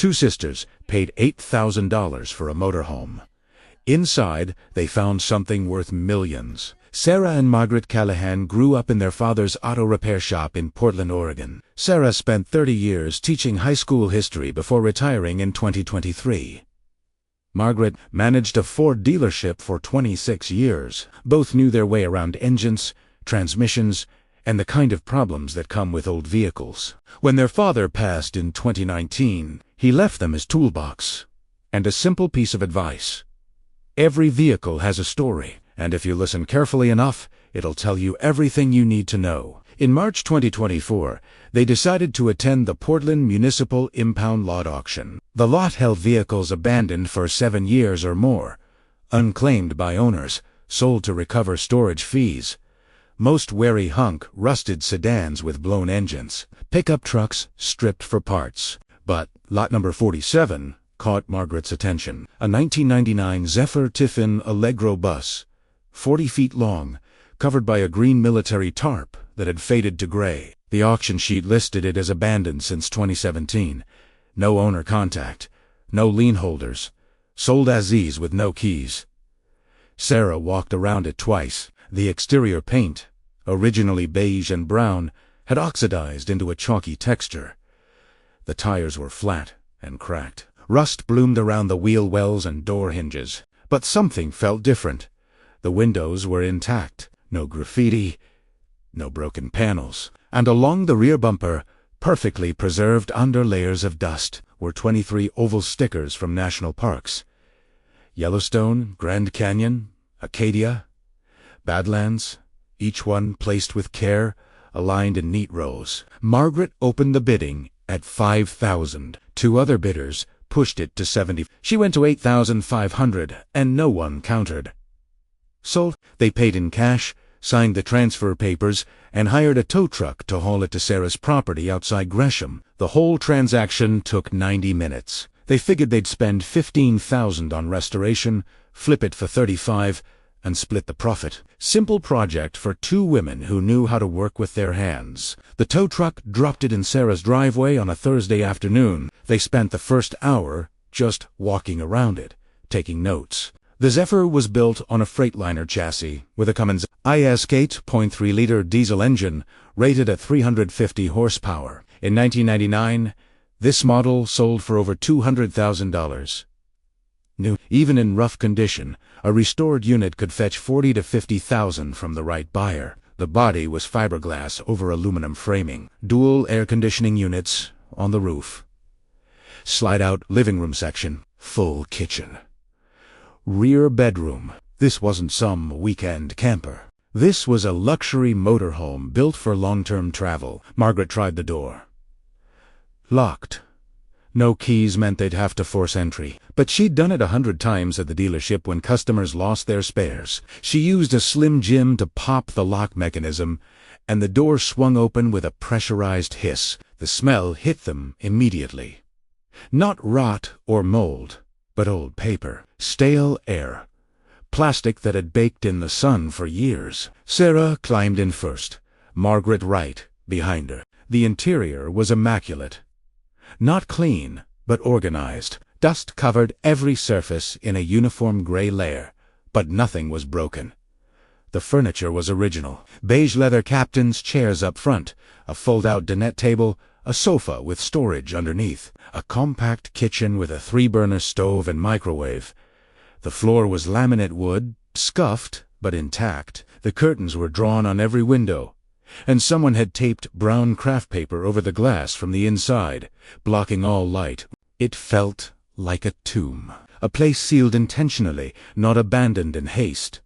Two sisters paid $8,000 for a motorhome. Inside, they found something worth millions. Sarah and Margaret Callahan grew up in their father's auto repair shop in Portland, Oregon. Sarah spent 30 years teaching high school history before retiring in 2023. Margaret managed a Ford dealership for 26 years. Both knew their way around engines, transmissions, and the kind of problems that come with old vehicles. When their father passed in 2019, he left them his toolbox and a simple piece of advice. Every vehicle has a story, and if you listen carefully enough, it'll tell you everything you need to know. In March 2024, they decided to attend the Portland Municipal Impound Lot Auction. The lot held vehicles abandoned for 7 years or more, unclaimed by owners, sold to recover storage fees. Most wary hunk, rusted sedans with blown engines, pickup trucks stripped for parts. But lot number 47 caught Margaret's attention. A 1999 Zephyr Tiffin Allegro bus, 40 feet long, covered by a green military tarp that had faded to gray. The auction sheet listed it as abandoned since 2017. No owner contact, no lien holders, sold as is with no keys. Sarah walked around it twice. The exterior paint, originally beige and brown, had oxidized into a chalky texture. The tires were flat and cracked. Rust bloomed around the wheel wells and door hinges. But something felt different. The windows were intact. No graffiti, no broken panels. And along the rear bumper, perfectly preserved under layers of dust, were 23 oval stickers from national parks. Yellowstone, Grand Canyon, Acadia, Badlands, each one placed with care, aligned in neat rows. Margaret opened the bidding at $5,000. Two other bidders pushed it to $70,000. She went to $8,500, and no one countered. Sold. They paid in cash, signed the transfer papers, and hired a tow truck to haul it to Sarah's property outside Gresham. The whole transaction took 90 minutes. They figured they'd spend $15,000 on restoration, flip it for $35,000, and split the profit. Simple project for two women who knew how to work with their hands. The tow truck dropped it in Sarah's driveway on a Thursday afternoon. They spent the first hour just walking around it, taking notes. The Zephyr was built on a Freightliner chassis with a Cummins IS 8.3-liter diesel engine rated at 350 horsepower. In 1999, this model sold for over $200,000. New. Even in rough condition, a restored unit could fetch $40,000 to $50,000 from the right buyer. The body was fiberglass over aluminum framing. Dual air conditioning units on the roof. Slide-out living room section. Full kitchen. Rear bedroom. This wasn't some weekend camper. This was a luxury motorhome built for long-term travel. Margaret tried the door. Locked. No keys meant they'd have to force entry. But she'd done it 100 times at the dealership when customers lost their spares. She used a Slim Jim to pop the lock mechanism, and the door swung open with a pressurized hiss. The smell hit them immediately. Not rot or mold, but old paper, stale air, plastic that had baked in the sun for years. Sarah climbed in first, Margaret right behind her. The interior was immaculate. Not clean, but organized. Dust covered every surface in a uniform gray layer, but nothing was broken. The furniture was original. Beige leather captain's chairs up front, a fold-out dinette table, a sofa with storage underneath, a compact kitchen with a 3-burner stove and microwave. The floor was laminate wood, scuffed but intact. The curtains were drawn on every window, and someone had taped brown craft paper over the glass from the inside, blocking all light. It felt like a tomb, a place sealed intentionally, not abandoned in haste.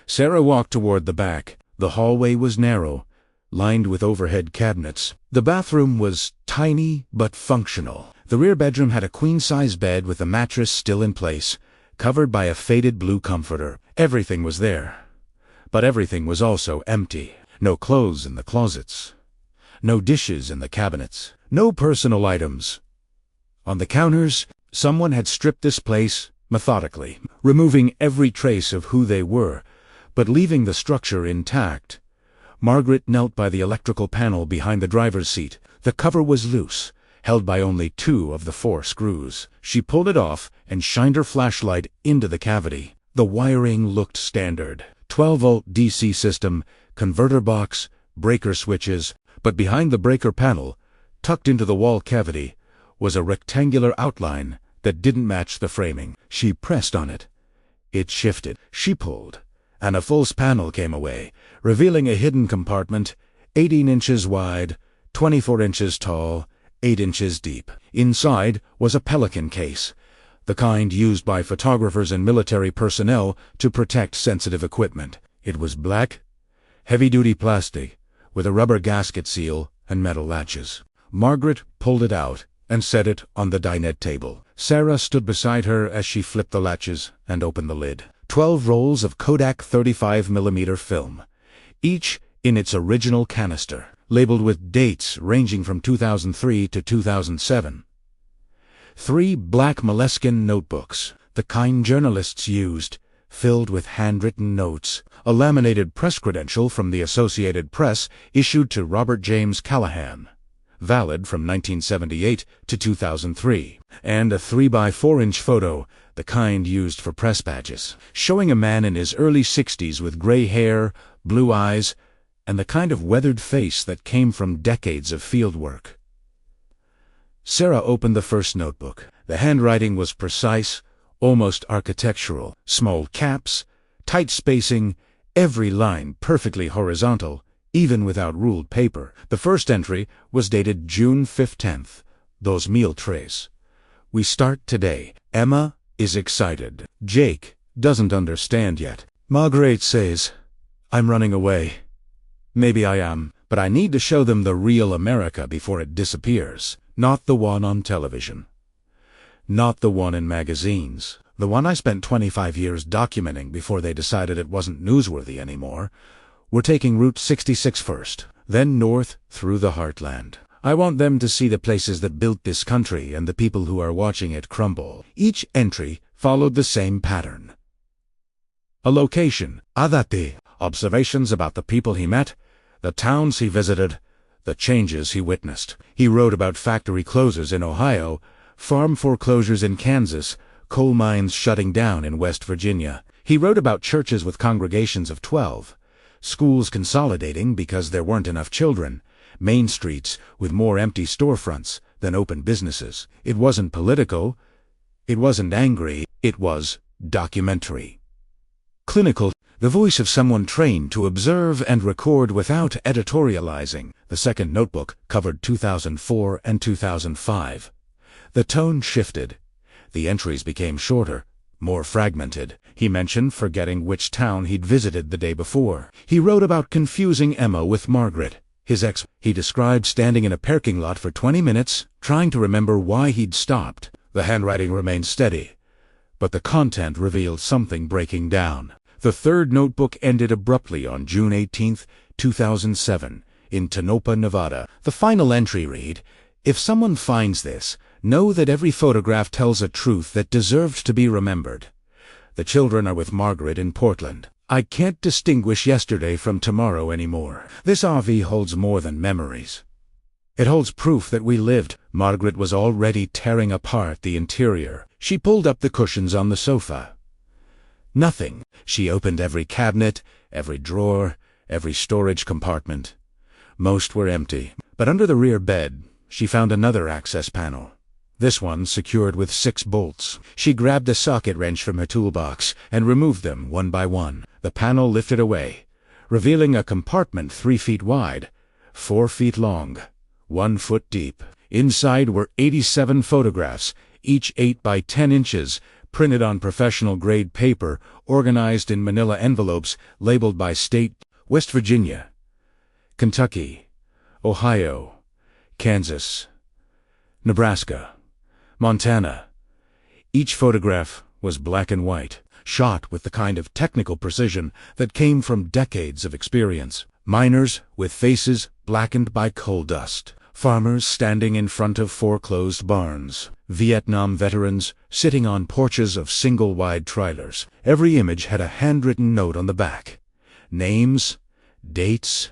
Sarah walked toward the back. The hallway was narrow, lined with overhead cabinets. The bathroom was tiny but functional. The rear bedroom had a queen-size bed with the mattress still in place, covered by a faded blue comforter. Everything was there, but everything was also empty. No clothes in the closets, no dishes in the cabinets, no personal items. On the counters, someone had stripped this place methodically, removing every trace of who they were, but leaving the structure intact. Margaret knelt by the electrical panel behind the driver's seat. The cover was loose, held by only 2 of the 4 screws. She pulled it off and shined her flashlight into the cavity. The wiring looked standard. 12-volt DC system, converter box, breaker switches, but behind the breaker panel, tucked into the wall cavity, was a rectangular outline that didn't match the framing. She pressed on it. It shifted. She pulled, and a false panel came away, revealing a hidden compartment, 18 inches wide, 24 inches tall, 8 inches deep. Inside was a pelican case, the kind used by photographers and military personnel to protect sensitive equipment. It was black, heavy-duty plastic, with a rubber gasket seal and metal latches. Margaret pulled it out and set it on the dinette table. Sarah stood beside her as she flipped the latches and opened the lid. 12 rolls of Kodak 35mm film, each in its original canister, labeled with dates ranging from 2003 to 2007. 3 black moleskin notebooks, the kind journalists used, filled with handwritten notes. A laminated press credential from the Associated Press issued to Robert James Callahan, valid from 1978 to 2003, and a 3x4-inch photo, the kind used for press badges, showing a man in his early 60s with gray hair, blue eyes, and the kind of weathered face that came from decades of field work. Sarah opened the first notebook. The handwriting was precise, almost architectural. Small caps, tight spacing, every line perfectly horizontal, even without ruled paper. The first entry was dated June 15th. Those meal trays. We start today. Emma is excited. Jake doesn't understand yet. Margaret says, I'm running away. Maybe I am, but I need to show them the real America before it disappears. Not the one on television. Not the one in magazines. The one I spent 25 years documenting before they decided it wasn't newsworthy anymore. We're taking Route 66 first, then north through the heartland. I want them to see the places that built this country and the people who are watching it crumble. Each entry followed the same pattern. A location, adate, observations about the people he met, the towns he visited, the changes he witnessed. He wrote about factory closures in Ohio, farm foreclosures in Kansas, coal mines shutting down in West Virginia. He wrote about churches with congregations of 12, schools consolidating because there weren't enough children, main streets with more empty storefronts than open businesses. It wasn't political, it wasn't angry, it was documentary. Clinical, the voice of someone trained to observe and record without editorializing. The second notebook covered 2004 and 2005. The tone shifted. The entries became shorter, more fragmented. He mentioned forgetting which town he'd visited the day before. He wrote about confusing Emma with Margaret, his ex. He described standing in a parking lot for 20 minutes, trying to remember why he'd stopped. The handwriting remained steady, but the content revealed something breaking down. The third notebook ended abruptly on June 18, 2007, in Tonopah, Nevada. The final entry read, "If someone finds this, know that every photograph tells a truth that deserved to be remembered. The children are with Margaret in Portland. I can't distinguish yesterday from tomorrow anymore. This RV holds more than memories. It holds proof that we lived." Margaret was already tearing apart the interior. She pulled up the cushions on the sofa. Nothing. She opened every cabinet, every drawer, every storage compartment. Most were empty. But under the rear bed, she found another access panel. This one secured with 6 bolts. She grabbed a socket wrench from her toolbox and removed them one by one. The panel lifted away, revealing a compartment 3 feet wide, 4 feet long, 1 foot deep. Inside were 87 photographs, each 8 by 10 inches, printed on professional-grade paper, organized in manila envelopes labeled by state: West Virginia, Kentucky, Ohio, Kansas, Nebraska, Montana. Each photograph was black and white, shot with the kind of technical precision that came from decades of experience. Miners with faces blackened by coal dust. Farmers standing in front of foreclosed barns. Vietnam veterans sitting on porches of single-wide trailers. Every image had a handwritten note on the back. Names, dates,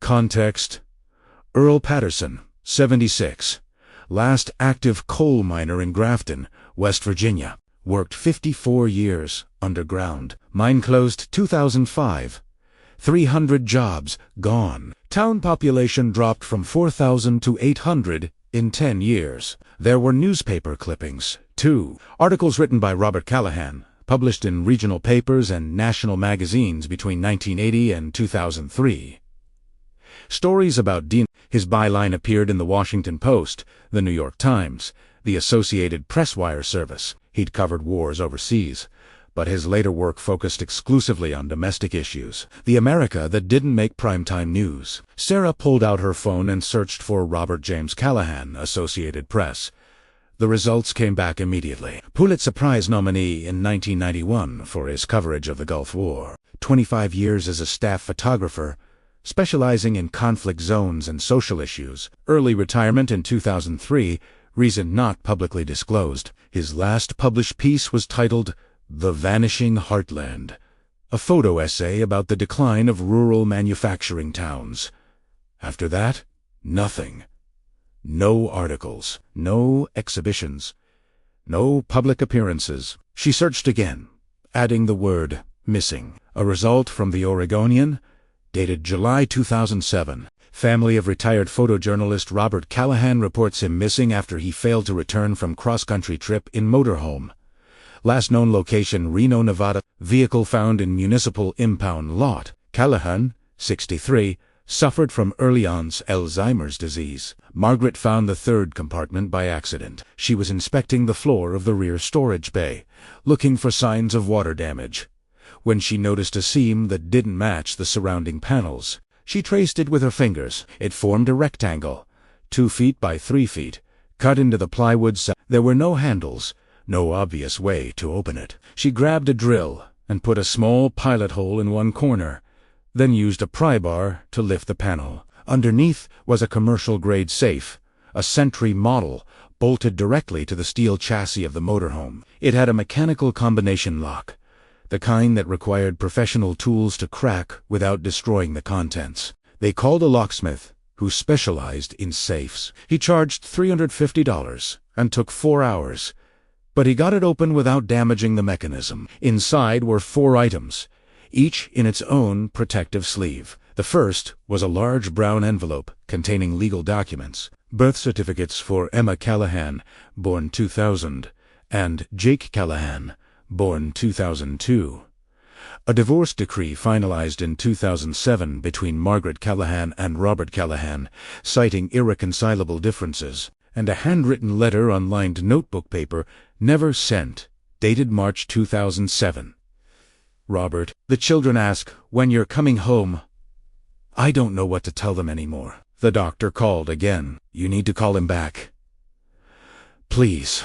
context. Earl Patterson, 76. last active coal miner in Grafton, West Virginia. Worked 54 years underground. Mine closed 2005. 300 jobs gone. Town population dropped from 4,000 to 800 in 10 years. There were newspaper clippings, too. Articles written by Robert Callahan, published in regional papers and national magazines between 1980 and 2003. Stories about Dean. His byline appeared in the Washington Post, the New York Times, the Associated Press wire service. He'd covered wars overseas, but his later work focused exclusively on domestic issues, the America that didn't make primetime news. Sarah pulled out her phone and searched for Robert James Callahan, Associated Press. The results came back immediately. Pulitzer Prize nominee in 1991 for his coverage of the Gulf War. 25 years as a staff photographer, specializing in conflict zones and social issues. Early retirement in 2003, reason not publicly disclosed. His last published piece was titled The Vanishing Heartland, a photo essay about the decline of rural manufacturing towns. After that, nothing. No articles, no exhibitions, no public appearances. She searched again, adding the word missing. A result from the Oregonian, dated July 2007. Family of retired photojournalist Robert Callahan reports him missing after he failed to return from cross-country trip in motorhome. Last known location, Reno, Nevada. Vehicle found in municipal impound lot. Callahan, 63, suffered from early-onset Alzheimer's disease. Margaret found the third compartment by accident. She was inspecting the floor of the rear storage bay, looking for signs of water damage, when she noticed a seam that didn't match the surrounding panels. She traced it with her fingers. It formed a rectangle, 2 feet by 3 feet, cut into the plywood. There were no handles, no obvious way to open it. She grabbed a drill and put a small pilot hole in one corner, then used a pry bar to lift the panel. Underneath was a commercial-grade safe, a Sentry model, bolted directly to the steel chassis of the motorhome. It had a mechanical combination lock, the kind that required professional tools to crack without destroying the contents. They called a locksmith who specialized in safes. He charged $350 and took 4 hours, but he got it open without damaging the mechanism. Inside were 4 items, each in its own protective sleeve. The first was a large brown envelope containing legal documents, birth certificates for Emma Callahan, born 2000, and Jake Callahan, born 2002. A divorce decree finalized in 2007 between Margaret Callahan and Robert Callahan, citing irreconcilable differences, and a handwritten letter on lined notebook paper, never sent, dated March 2007. Robert, the children ask when you're coming home. I don't know what to tell them anymore. The doctor called again. You need to call him back. Please.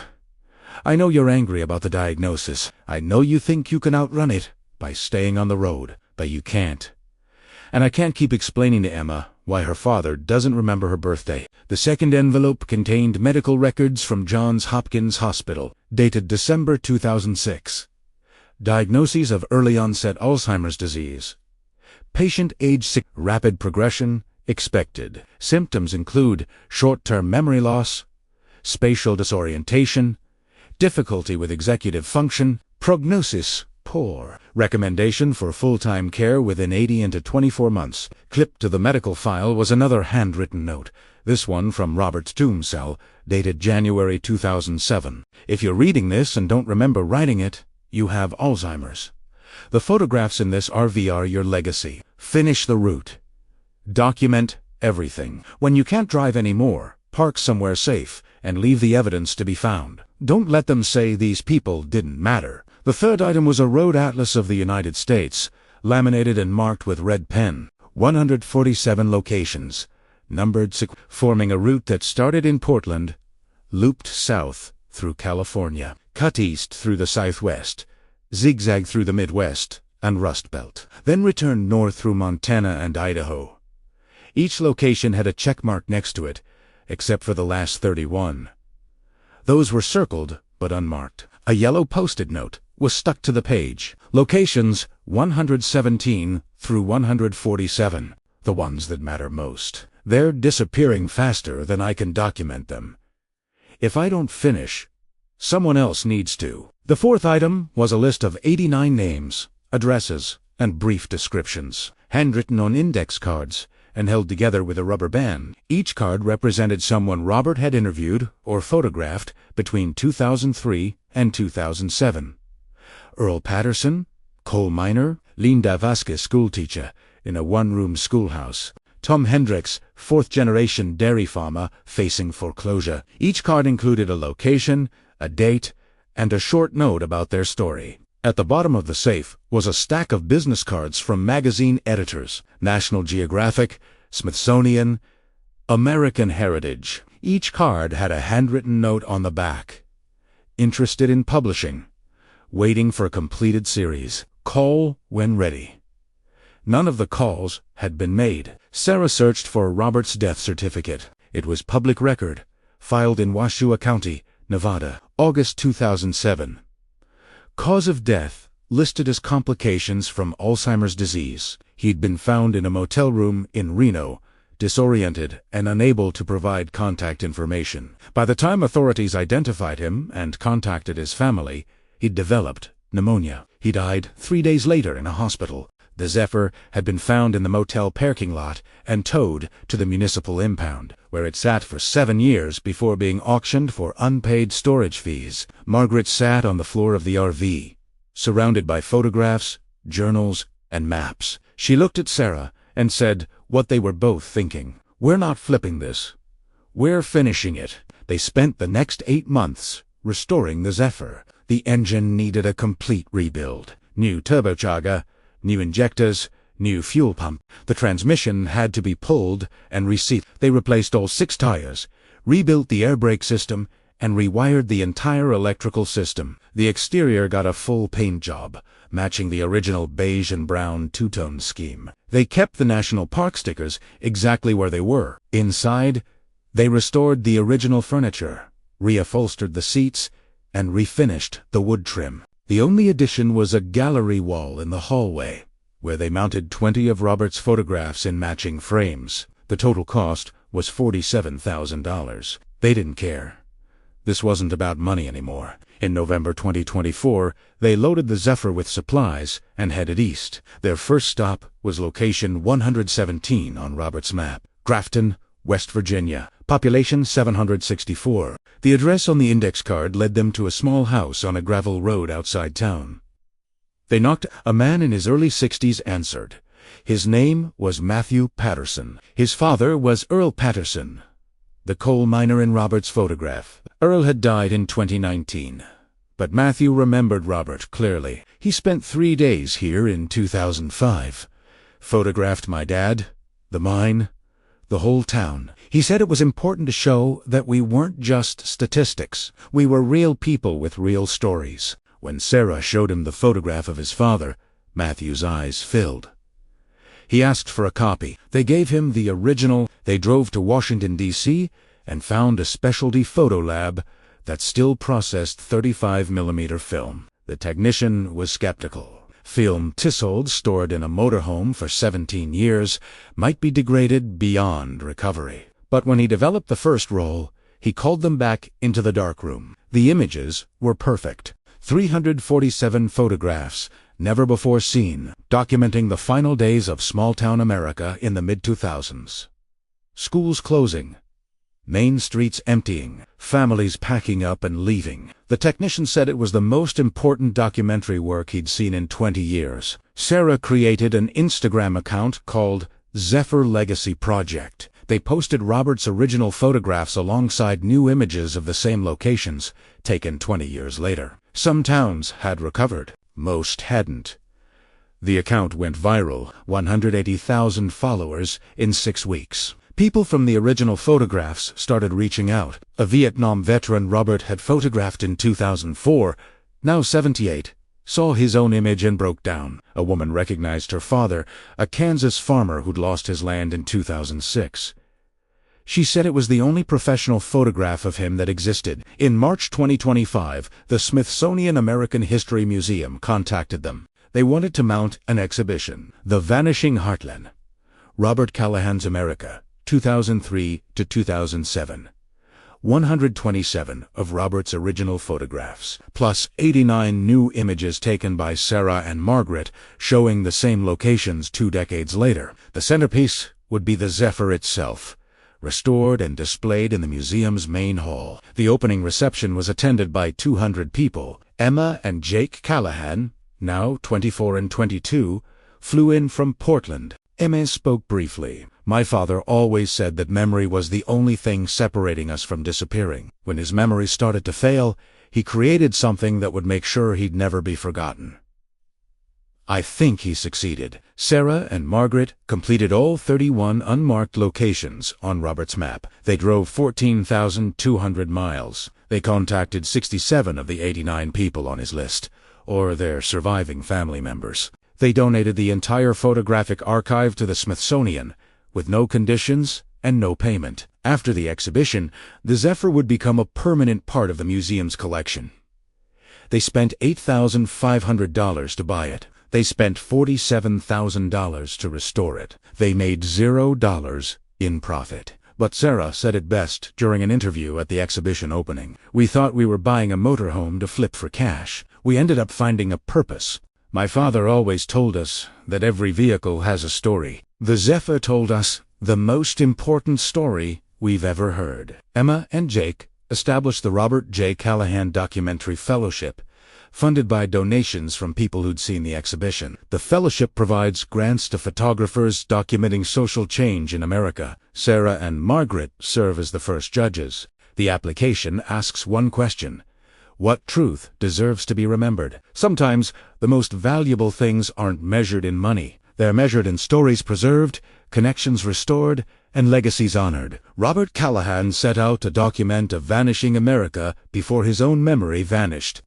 I know you're angry about the diagnosis. I know you think you can outrun it by staying on the road, but you can't. And I can't keep explaining to Emma why her father doesn't remember her birthday. The second envelope contained medical records from Johns Hopkins Hospital, dated December 2006. Diagnoses of early-onset Alzheimer's disease. Patient age 6, rapid progression, expected. Symptoms include short-term memory loss, spatial disorientation, difficulty with executive function, prognosis poor. Recommendation for full-time care within 80 to 24 months. Clipped to the medical file was another handwritten note, this one from Robert's tomb cell, dated January 2007. If you're reading this and don't remember writing it, you have Alzheimer's. The photographs in this RV are your legacy. Finish the route. Document everything. When you can't drive anymore, park somewhere safe and leave the evidence to be found. Don't let them say these people didn't matter. The third item was a road atlas of the United States, laminated and marked with red pen. 147 locations, numbered forming a route that started in Portland, looped south through California, cut east through the Southwest, zigzagged through the Midwest and Rust Belt, then returned north through Montana and Idaho. Each location had a check mark next to it, except for the last 31. Those were circled but unmarked. A yellow post-it note was stuck to the page. Locations 117 through 147, the ones that matter most. They're disappearing faster than I can document them. If I don't finish, someone else needs to. The fourth item was a list of 89 names, addresses, and brief descriptions, handwritten on index cards and held together with a rubber band. Each card represented someone Robert had interviewed or photographed between 2003 and 2007. Earl Patterson, coal miner; Linda Vasquez, schoolteacher in a one-room schoolhouse; Tom Hendricks, fourth-generation dairy farmer facing foreclosure. Each card included a location, a date, and a short note about their story. At the bottom of the safe was a stack of business cards from magazine editors: National Geographic, Smithsonian, American Heritage. Each card had a handwritten note on the back: interested in publishing, waiting for a completed series, call when ready. None of the calls had been made. Sarah searched for Robert's death certificate. It was public record, filed in Washoe County, Nevada, August 2007. Cause of death listed as complications from Alzheimer's disease. He'd been found in a motel room in Reno, disoriented and unable to provide contact information. By the time authorities identified him and contacted his family, he'd developed pneumonia. He died 3 days later in a hospital. The Zephyr had been found in the motel parking lot and towed to the municipal impound, where it sat for 7 years before being auctioned for unpaid storage fees. Margaret sat on the floor of the RV, surrounded by photographs, journals, and maps. She looked at Sarah and said what they were both thinking: "We're not flipping this. We're finishing it." They spent the next 8 months restoring the Zephyr. The engine needed a complete rebuild: new turbocharger, new injectors, new fuel pump. The transmission had to be pulled and reseated. They replaced all 6 tires, rebuilt the air brake system, and rewired the entire electrical system. The exterior got a full paint job, matching the original beige and brown two-tone scheme. They kept the national park stickers exactly where they were. Inside, they restored the original furniture, reupholstered the seats, and refinished the wood trim. The only addition was a gallery wall in the hallway, where they mounted 20 of Robert's photographs in matching frames. The total cost was $47,000. They didn't care. This wasn't about money anymore. In November 2024, they loaded the Zephyr with supplies and headed east. Their first stop was location 117 on Robert's map: Grafton, West Virginia. Population 764. The address on the index card led them to a small house on a gravel road outside town. They knocked. A man in his early 60s answered. His name was Matthew Patterson. His father was Earl Patterson, the coal miner in Robert's photograph. Earl had died in 2019, but Matthew remembered Robert clearly. "He spent 3 days here in 2005. Photographed my dad, the mine, the whole town. He said it was important to show that we weren't just statistics. We were real people with real stories." When Sarah showed him the photograph of his father, Matthew's eyes filled. He asked for a copy. They gave him the original. They drove to Washington, D.C., and found a specialty photo lab that still processed 35mm film. The technician was skeptical. Film Tissold, stored in a motorhome for 17 years, might be degraded beyond recovery. But when he developed the first roll, he called them back into the darkroom. The images were perfect. 347 photographs, never before seen, documenting the final days of small-town America in the mid-2000s. Schools closing, main streets emptying, families packing up and leaving. The technician said it was the most important documentary work he'd seen in 20 years. Sarah created an Instagram account called Zephyr Legacy Project. They posted Robert's original photographs alongside new images of the same locations, taken 20 years later. Some towns had recovered. Most hadn't. The account went viral, 180,000 followers in 6 weeks. People from the original photographs started reaching out. A Vietnam veteran Robert had photographed in 2004, now 78, saw his own image and broke down. A woman recognized her father, a Kansas farmer who'd lost his land in 2006. She said it was the only professional photograph of him that existed. In March 2025, the Smithsonian American History Museum contacted them. They wanted to mount an exhibition, The Vanishing Heartland, Robert Callahan's America, 2003 to 2007. 127 of Robert's original photographs, plus 89 new images taken by Sarah and Margaret showing the same locations 2 decades later. The centerpiece would be the Zephyr itself, restored and displayed in the museum's main hall. The opening reception was attended by 200 people. Emma and Jake Callahan, now 24 and 22, flew in from Portland. Emma spoke briefly. "My father always said that memory was the only thing separating us from disappearing. When his memory started to fail, he created something that would make sure he'd never be forgotten. I think he succeeded." Sarah and Margaret completed all 31 unmarked locations on Robert's map. They drove 14,200 miles. They contacted 67 of the 89 people on his list, or their surviving family members. They donated the entire photographic archive to the Smithsonian, with no conditions and no payment. After the exhibition, the Zephyr would become a permanent part of the museum's collection. They spent $8,500 to buy it. They spent $47,000 to restore it. They made $0 in profit. But Sarah said it best during an interview at the exhibition opening. "We thought we were buying a motorhome to flip for cash. We ended up finding a purpose. My father always told us that every vehicle has a story. The Zephyr told us the most important story we've ever heard." Emma and Jake established the Robert J. Callahan Documentary Fellowship, funded by donations from people who'd seen the exhibition. The fellowship provides grants to photographers documenting social change in America. Sarah and Margaret serve as the first judges. The application asks one question: what truth deserves to be remembered? Sometimes the most valuable things aren't measured in money. They're measured in stories preserved, connections restored, and legacies honored. Robert Callahan set out to document a vanishing America before his own memory vanished.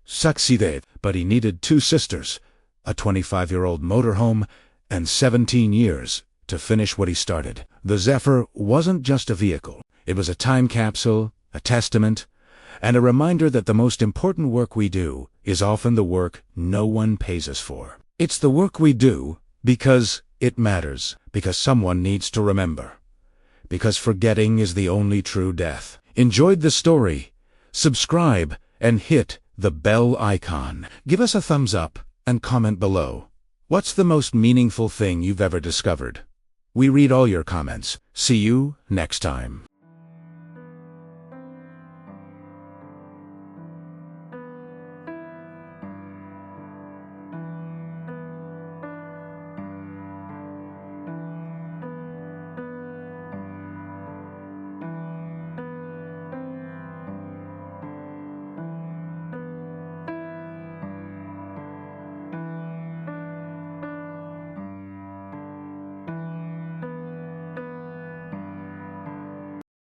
Succeeded, but he needed 2 sisters, a 25-year-old motorhome, and 17 years to finish what he started. The Zephyr wasn't just a vehicle. It was a time capsule, a testament, and a reminder that the most important work we do is often the work no one pays us for. It's the work we do because it matters, because someone needs to remember, because forgetting is the only true death. Enjoyed the story? Subscribe and hit the bell icon. Give us a thumbs up and comment below. What's the most meaningful thing you've ever discovered? We read all your comments. See you next time.